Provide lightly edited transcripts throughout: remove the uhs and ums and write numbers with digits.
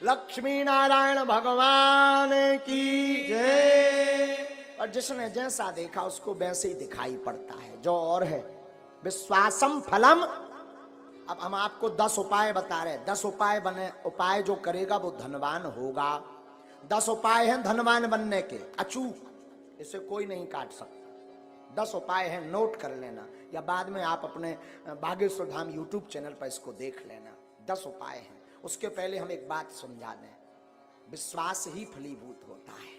लक्ष्मी नारायण भगवान की जय। और जिसने जैसा देखा उसको वैसे ही दिखाई पड़ता है, जो और है विश्वासम फलम। अब हम आपको 10 उपाय बता रहे हैं, 10 उपाय बने, उपाय जो करेगा वो धनवान होगा। 10 उपाय हैं धनवान बनने के, अचूक, इसे कोई नहीं काट सकता। 10 उपाय हैं, नोट कर लेना, या बाद में आप अपने बागेश्वर धाम यूट्यूब चैनल पर इसको देख लेना। 10 उपाय हैं। उसके पहले हम एक बात समझा दें, विश्वास ही फलीभूत होता है।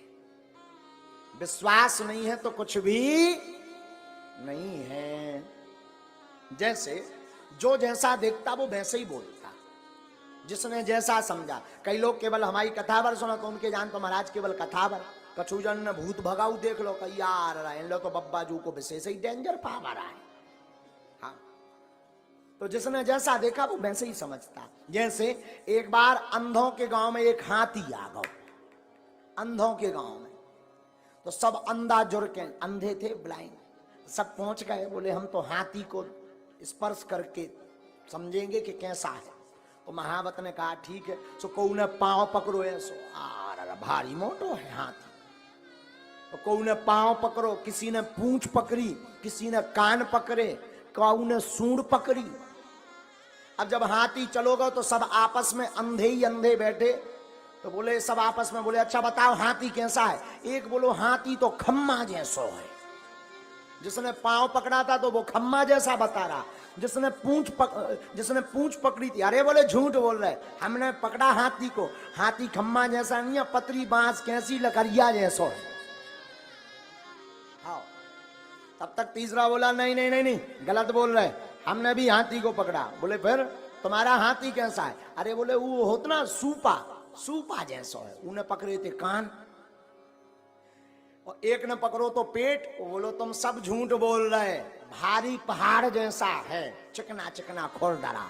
विश्वास नहीं है तो कुछ भी नहीं है। जैसे जो जैसा देखता वो वैसे ही बोलता, जिसने जैसा समझा। कई लोग केवल हमारी कथावर सुना तो उनके जान तो महाराज केवल कथावर, कछुजन ने भूत भगाऊ देख लो, कही यार इन लोग तो बब्बा जू को विशेष ही डेंजर पावर है। हाँ, तो जिसने जैसा देखा वो वैसे ही समझता। जैसे एक बार अंधों के गांव में एक हाथी आ गया, अंधों के गांव में, तो सब अंधा जुड़ के, अंधे थे ब्लाइंड, सब पहुंच गए, बोले हम तो हाथी को स्पर्श करके समझेंगे कि कैसा है। तो महावत ने कहा ठीक है। सो को ने पांव पकड़ो, ऐसो भारी मोटो है हाथी, तो को ने पांव पकड़ो, किसी ने पूंछ पकड़ी, किसी ने कान पकड़े, काऊ ने सूंड पकड़ी। अब जब हाथी चलोगे तो सब आपस में अंधे ही अंधे बैठे, तो बोले सब आपस में बोले अच्छा बताओ हाथी कैसा है। एक बोलो हाथी तो खम्मा जैसो है। जिसने पांव पकड़ा था तो वो खम्मा जैसा बता रहा, जिसने पूंछ पकड़ी थी, अरे बोले झूठ बोल रहे, हमने पकड़ा हाथी को, हाथी खम्मा जैसा नहीं है, पतरी बांस कैसी लकड़िया जैसो है। हाँ, तब तक तीसरा बोला नहीं नहीं नहीं नहीं, गलत बोल रहे, हमने भी हाथी को पकड़ा। बोले फिर तुम्हारा हाथी कैसा है? अरे बोले वो होता ना सूपा, सूपा जैसो है। उन्हें पकड़े थे कान, और एक ने पकड़ो तो पेट। बोलो तुम सब झूठ बोल रहे, भारी पहाड़ जैसा है, चिकना चिकना खुरदरा।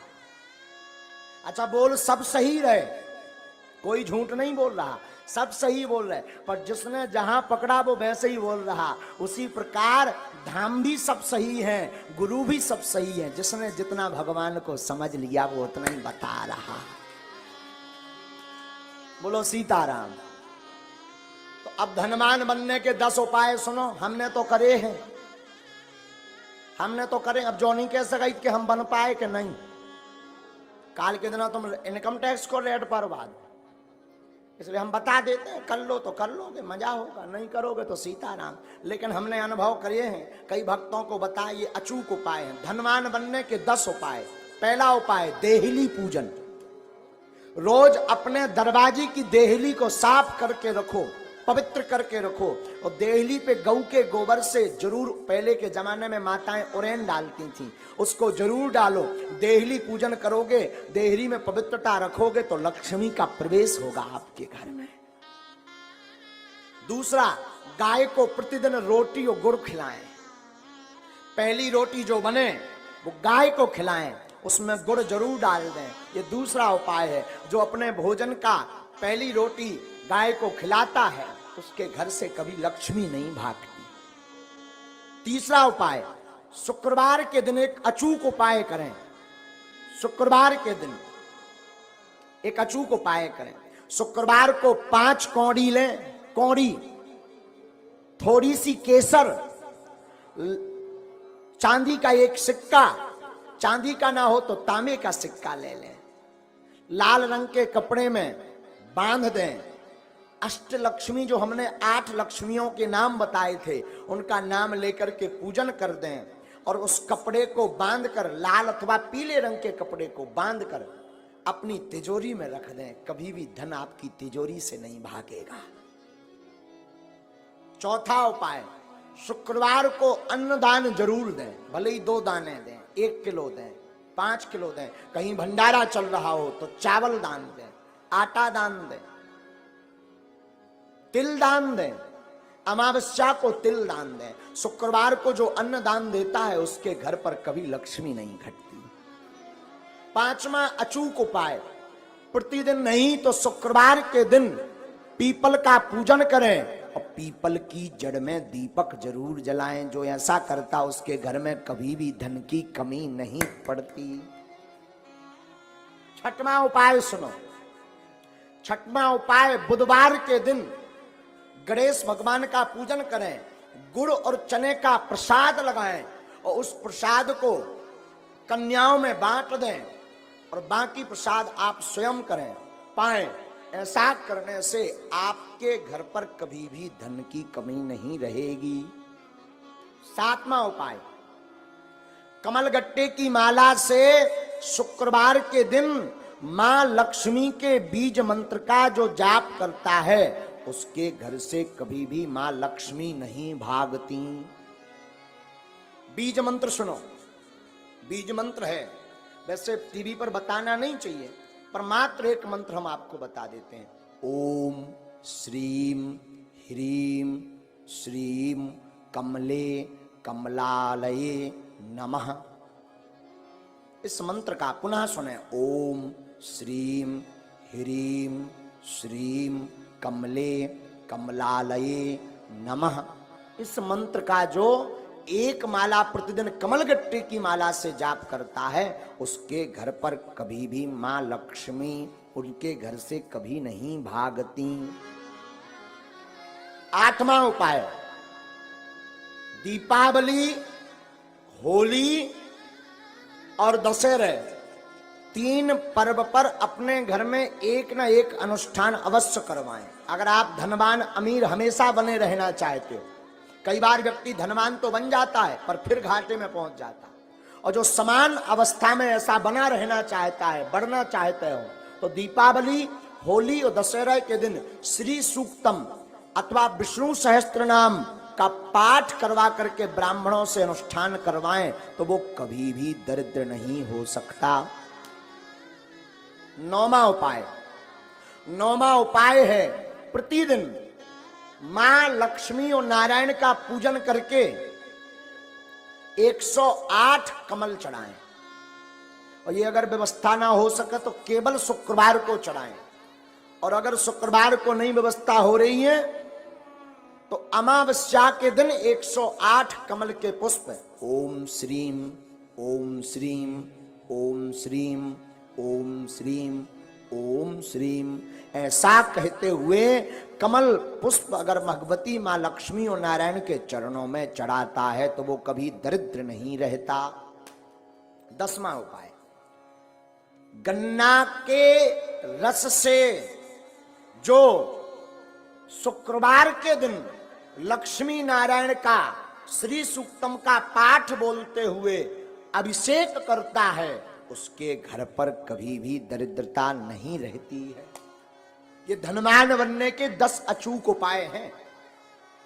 अच्छा बोल सब सही रहे, कोई झूठ नहीं बोल रहा, सब सही बोल रहे, पर जिसने जहां पकड़ा वो वैसे ही बोल रहा। उसी प्रकार धाम भी सब सही है, गुरु भी सब सही है, जिसने जितना भगवान को समझ लिया वो उतना ही बता रहा। बोलो सीताराम। तो अब धनवान बनने के 10 उपाय सुनो, हमने तो करे हैं, हमने तो करे। अब जो नहीं कह सका कि हम बन पाए कि नहीं। काल के दिन तुम इनकम टैक्स को रेट पर बाद, इसलिए हम बता देते हैं, कर लो तो कर लोगे, मजा होगा, नहीं करोगे तो सीताराम। लेकिन हमने अनुभव करे हैं, कई भक्तों को बताए, ये अचूक उपाय हैं धनवान बनने के 10 उपाय। पहला उपाय देहली पूजन। रोज अपने दरवाजे की देहली को साफ करके रखो, पवित्र करके रखो, और देहली पे गऊ के गोबर से जरूर, पहले के जमाने में माताएं उरेन डालती थी, उसको जरूर डालो। देहली पूजन करोगे, देहली में पवित्रता रखोगे तो लक्ष्मी का प्रवेश होगा आपके घर में। दूसरा, गाय को प्रतिदिन रोटी और गुड़ खिलाएं। पहली रोटी जो बने वो गाय को खिलाएं, उसमें गुड़ जरूर डाल दें। ये दूसरा उपाय है। जो अपने भोजन का पहली रोटी गाय को खिलाता है उसके घर से कभी लक्ष्मी नहीं भागती। तीसरा उपाय, शुक्रवार के दिन एक अचूक उपाय करें। शुक्रवार के दिन एक अचूक उपाय करें। शुक्रवार को 5 कौड़ी लें, कौड़ी, थोड़ी सी केसर, चांदी का एक सिक्का, चांदी का ना हो तो तांबे का सिक्का ले लें, लाल रंग के कपड़े में बांध दें। अष्टलक्ष्मी, जो हमने 8 लक्ष्मियों के नाम बताए थे, उनका नाम लेकर के पूजन कर दें, और उस कपड़े को बांधकर, लाल अथवा पीले रंग के कपड़े को बांधकर अपनी तिजोरी में रख दें। कभी भी धन आपकी तिजोरी से नहीं भागेगा। चौथा उपाय, शुक्रवार को अन्नदान जरूर दें, भले ही 2 दाने दें, 1 किलो दें, 5 किलो दें। कहीं भंडारा चल रहा हो तो चावल दान दें, आटा दान दें, तिल दान दें, अमावस्या को तिल दान दें। शुक्रवार को जो अन्न दान देता है उसके घर पर कभी लक्ष्मी नहीं घटती। 5वां अचूक उपाय, प्रतिदिन नहीं तो शुक्रवार के दिन पीपल का पूजन करें, और पीपल की जड़ में दीपक जरूर जलाएं। जो ऐसा करता उसके घर में कभी भी धन की कमी नहीं पड़ती। 6वां उपाय सुनो, छठवां उपाय, बुधवार के दिन गणेश भगवान का पूजन करें, गुड़ और चने का प्रसाद लगाएं और उस प्रसाद को कन्याओं में बांट दें और बाकी प्रसाद आप स्वयं करें पाएं। ऐसा करने से आपके घर पर कभी भी धन की कमी नहीं रहेगी। सातवां उपाय, कमलगट्टे की माला से शुक्रवार के दिन मां लक्ष्मी के बीज मंत्र का जो जाप करता है उसके घर से कभी भी मां लक्ष्मी नहीं भागती। बीज मंत्र सुनो, बीज मंत्र है, वैसे टीवी पर बताना नहीं चाहिए, पर मात्र एक मंत्र हम आपको बता देते हैं। ओम श्रीम ह्रीम श्रीम कमले कमलालये नमः। इस मंत्र का पुनः सुने। ओम श्रीम ह्रीम श्रीम कमले कमलालये नमः। इस मंत्र का जो एक माला प्रतिदिन कमलगट्टे की माला से जाप करता है उसके घर पर कभी भी मां लक्ष्मी उनके घर से कभी नहीं भागती। आठवां उपाय, दीपावली, होली और दशहरे, तीन पर्व पर अपने घर में एक ना एक अनुष्ठान अवश्य करवाएं। अगर आप धनवान अमीर हमेशा बने रहना चाहते हो, कई बार व्यक्ति धनवान तो बन जाता है पर फिर घाटे में पहुंच जाता है, और जो समान अवस्था में ऐसा बना रहना चाहता है, बढ़ना चाहते हो, तो दीपावली, होली और दशहरा के दिन श्री सूक्तम अथवा विष्णु सहस्त्र नाम का पाठ करवा करके ब्राह्मणों से अनुष्ठान करवाएं तो वो कभी भी दरिद्र नहीं हो सकता। नौवां उपाय है प्रतिदिन मां लक्ष्मी और नारायण का पूजन करके 108 कमल चढ़ाएं, और ये अगर व्यवस्था ना हो सके तो केवल शुक्रवार को चढ़ाएं, और अगर शुक्रवार को नहीं व्यवस्था हो रही है तो अमावस्या के दिन 108 कमल के पुष्प ओम श्रीम ओम श्रीम ओम श्रीम ओम श्रीम ओम श्रीम ऐसा कहते हुए कमल पुष्प अगर भगवती मां लक्ष्मी और नारायण के चरणों में चढ़ाता है तो वो कभी दरिद्र नहीं रहता। 10वां उपाय, गन्ना के रस से जो शुक्रवार के दिन लक्ष्मी नारायण का श्री सूक्तम का पाठ बोलते हुए अभिषेक करता है उसके घर पर कभी भी दरिद्रता नहीं रहती है। ये धनवान बनने के 10 अचूक उपाय हैं,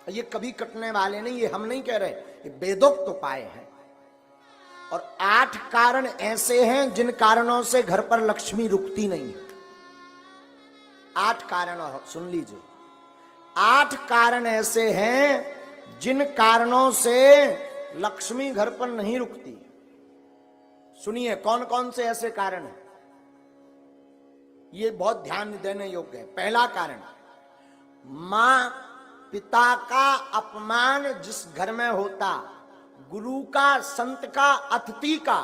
ये कभी कटने वाले नहीं, ये हम नहीं कह रहे, ये वेदोक्त उपाय हैं। और 8 कारण ऐसे हैं जिन कारणों से घर पर लक्ष्मी रुकती नहीं है। 8 कारण सुन लीजिए, 8 कारण ऐसे हैं जिन कारणों से लक्ष्मी घर पर नहीं रुकती। सुनिए कौन कौन से ऐसे कारण हैं, ये बहुत ध्यान देने योग्य है। पहला कारण, मां पिता का अपमान जिस घर में होता, गुरु का, संत का, अतिथि का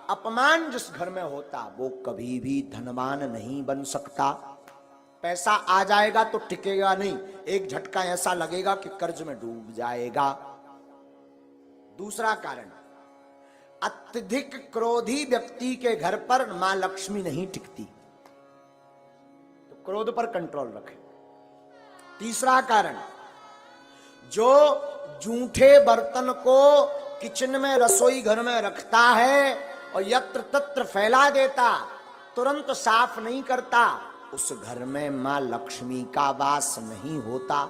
अपमान जिस घर में होता, वो कभी भी धनवान नहीं बन सकता। पैसा आ जाएगा तो टिकेगा नहीं, एक झटका ऐसा लगेगा कि कर्ज में डूब जाएगा। दूसरा कारण, अत्यधिक क्रोधी व्यक्ति के घर पर मां लक्ष्मी नहीं टिकती, तो क्रोध पर कंट्रोल रखें। तीसरा कारण, जो जूठे बर्तन को किचन में, रसोई घर में रखता है और यत्र तत्र फैला देता, तुरंत साफ नहीं करता, उस घर में मां लक्ष्मी का वास नहीं होता।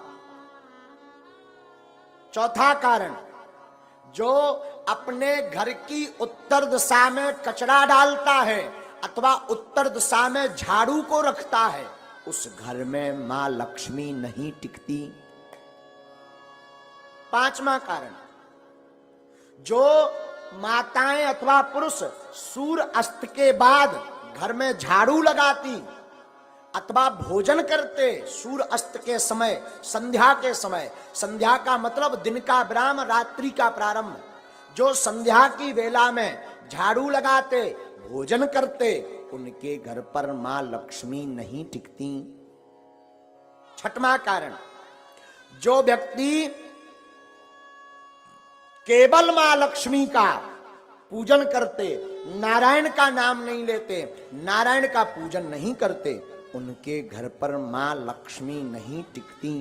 चौथा कारण, जो अपने घर की उत्तर दिशा में कचरा डालता है अथवा उत्तर दिशा में झाड़ू को रखता है, उस घर में मां लक्ष्मी नहीं टिकती। पांचवा कारण, जो माताएं अथवा पुरुष सूर्य अस्त के बाद घर में झाड़ू लगाती अथवा भोजन करते सूर्य अस्त के समय, संध्या के समय, संध्या का मतलब दिन का विराम, रात्रि का प्रारंभ, जो संध्या की वेला में झाड़ू लगाते, भोजन करते, उनके घर पर मां लक्ष्मी नहीं टिकती। छठवां कारण, जो व्यक्ति केवल मां लक्ष्मी का पूजन करते, नारायण का नाम नहीं लेते, नारायण का पूजन नहीं करते, उनके घर पर मां लक्ष्मी नहीं टिकती।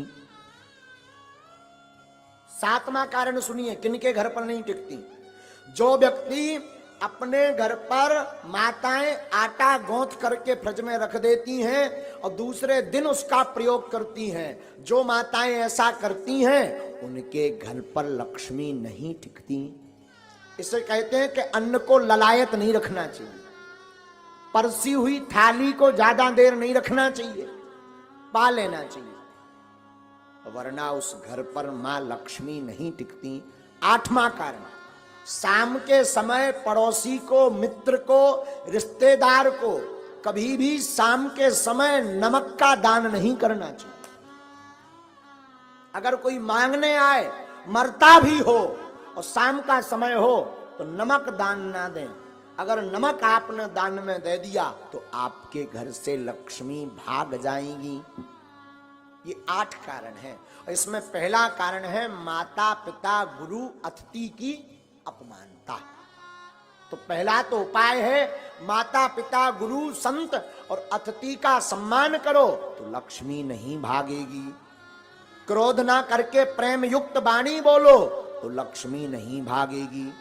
सातवां कारण सुनिए, किनके घर पर नहीं टिकती? जो व्यक्ति अपने घर पर माताएं आटा गौंथ करके फ्रिज में रख देती हैं और दूसरे दिन उसका प्रयोग करती हैं, जो माताएं ऐसा करती हैं उनके घर पर लक्ष्मी नहीं टिकती। इसे कहते हैं कि अन्न को ललायत नहीं रखना चाहिए, परसी हुई थाली को ज्यादा देर नहीं रखना चाहिए, पा लेना चाहिए, वरना उस घर पर मां लक्ष्मी नहीं टिकती। आठवां कारण, शाम के समय पड़ोसी को, मित्र को, रिश्तेदार को कभी भी शाम के समय नमक का दान नहीं करना चाहिए। अगर कोई मांगने आए, मरता भी हो और शाम का समय हो तो नमक दान ना दें। अगर नमक आपने दान में दे दिया तो आपके घर से लक्ष्मी भाग जाएगी। ये 8 कारण हैं। इसमें पहला कारण है माता पिता गुरु अतिथि की अपमानता। तो पहला तो उपाय है माता पिता गुरु संत और अतिथि का सम्मान करो तो लक्ष्मी नहीं भागेगी। क्रोध ना करके प्रेम युक्त वाणी बोलो तो लक्ष्मी नहीं भागेगी।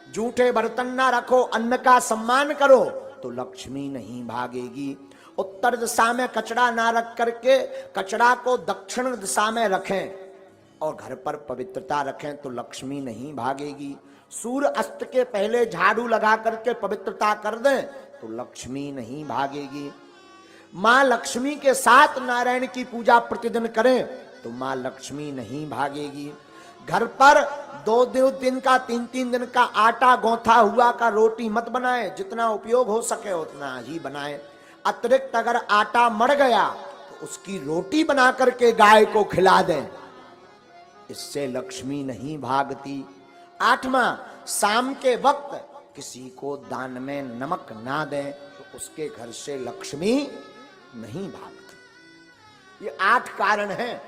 जूठे बर्तन ना रखो, अन्न का सम्मान करो तो लक्ष्मी नहीं भागेगी। उत्तर दिशा में कचरा ना रख करके कचरा को दक्षिण दिशा में रखें और घर पर पवित्रता रखें तो लक्ष्मी नहीं भागेगी। सूर्य अस्त के पहले झाड़ू लगा करके पवित्रता कर दें तो लक्ष्मी नहीं भागेगी। मां लक्ष्मी के साथ नारायण की पूजा प्रतिदिन करें तो मां लक्ष्मी नहीं भागेगी। घर पर 2 दिन का 3 दिन का आटा गौथा हुआ का रोटी मत बनाए, जितना उपयोग हो सके उतना ही बनाए। अतिरिक्त अगर आटा मर गया तो उसकी रोटी बना करके गाय को खिला दें, इससे लक्ष्मी नहीं भागती। 8वां, शाम के वक्त किसी को दान में नमक ना दें तो उसके घर से लक्ष्मी नहीं भागती। ये 8 कारण हैं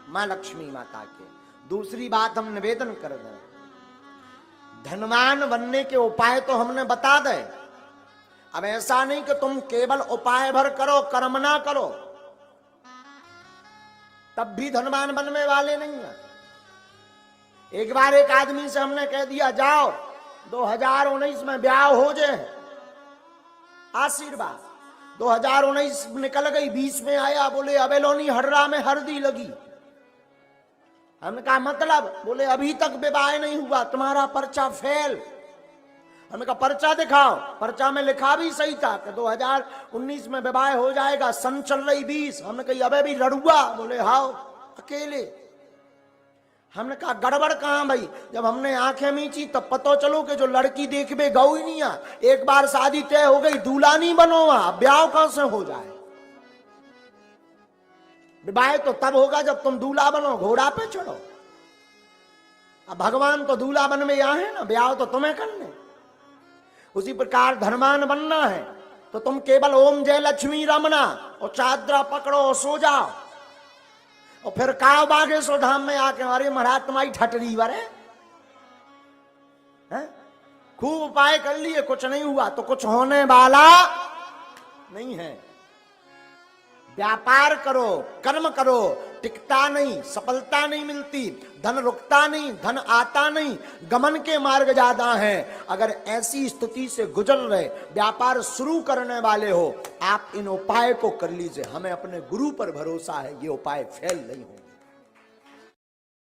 मां लक्ष्मी माता के। दूसरी बात हम निवेदन कर दें, धनवान बनने के उपाय तो हमने बता दे। अब ऐसा नहीं कि तुम केवल उपाय भर करो, कर्म ना करो, तब भी धनवान बनने वाले नहीं है। एक बार एक आदमी से हमने कह दिया जाओ 2019 में ब्याह हो जाए, आशीर्वाद। 2019 निकल गई, 20 में आया, बोले अबेलोनी हर्रा में हरदी लगी। हमने कहा मतलब? बोले अभी तक विवाह नहीं हुआ, तुम्हारा पर्चा फेल। हमने कहा पर्चा दिखाओ। पर्चा में लिखा भी सही था कि 2019 में विवाह हो जाएगा, सन चल रही 20। हमने कहा अबे भी लड़ुआ। बोले हाओ अकेले। हमने कहा गड़बड़ कहां भाई? जब हमने आंखें मींची तब पता चलो कि जो लड़की देखबे गौ ही नहीं आ। एक बार शादी तय हो गई, दूल्हा नहीं बनो, वहां ब्याह कहां से हो जाए? विवाह तो तब होगा जब तुम दूल्हा बनो, घोड़ा पे चढ़ो। अब भगवान तो दूल्हा बन में यहाँ है ना, ब्याह तो तुम्हें करने। उसी प्रकार धनवान बनना है तो तुम केवल ओम जय लक्ष्मी रमना और चादरा पकड़ो और सो जाओ और फिर काव बागेश्वर धाम में आके अरे महाराज तुम्हारी ठटरी वरे खूब उपाय कर लिए, कुछ नहीं हुआ तो कुछ होने वाला नहीं है। व्यापार करो, कर्म करो, टिकता नहीं, सफलता नहीं मिलती, धन रुकता नहीं, धन आता नहीं, गमन के मार्ग ज्यादा हैं। अगर ऐसी स्थिति से गुजर रहे, व्यापार शुरू करने वाले हो, आप इन उपाय को कर लीजिए। हमें अपने गुरु पर भरोसा है, ये उपाय फेल नहीं होंगे।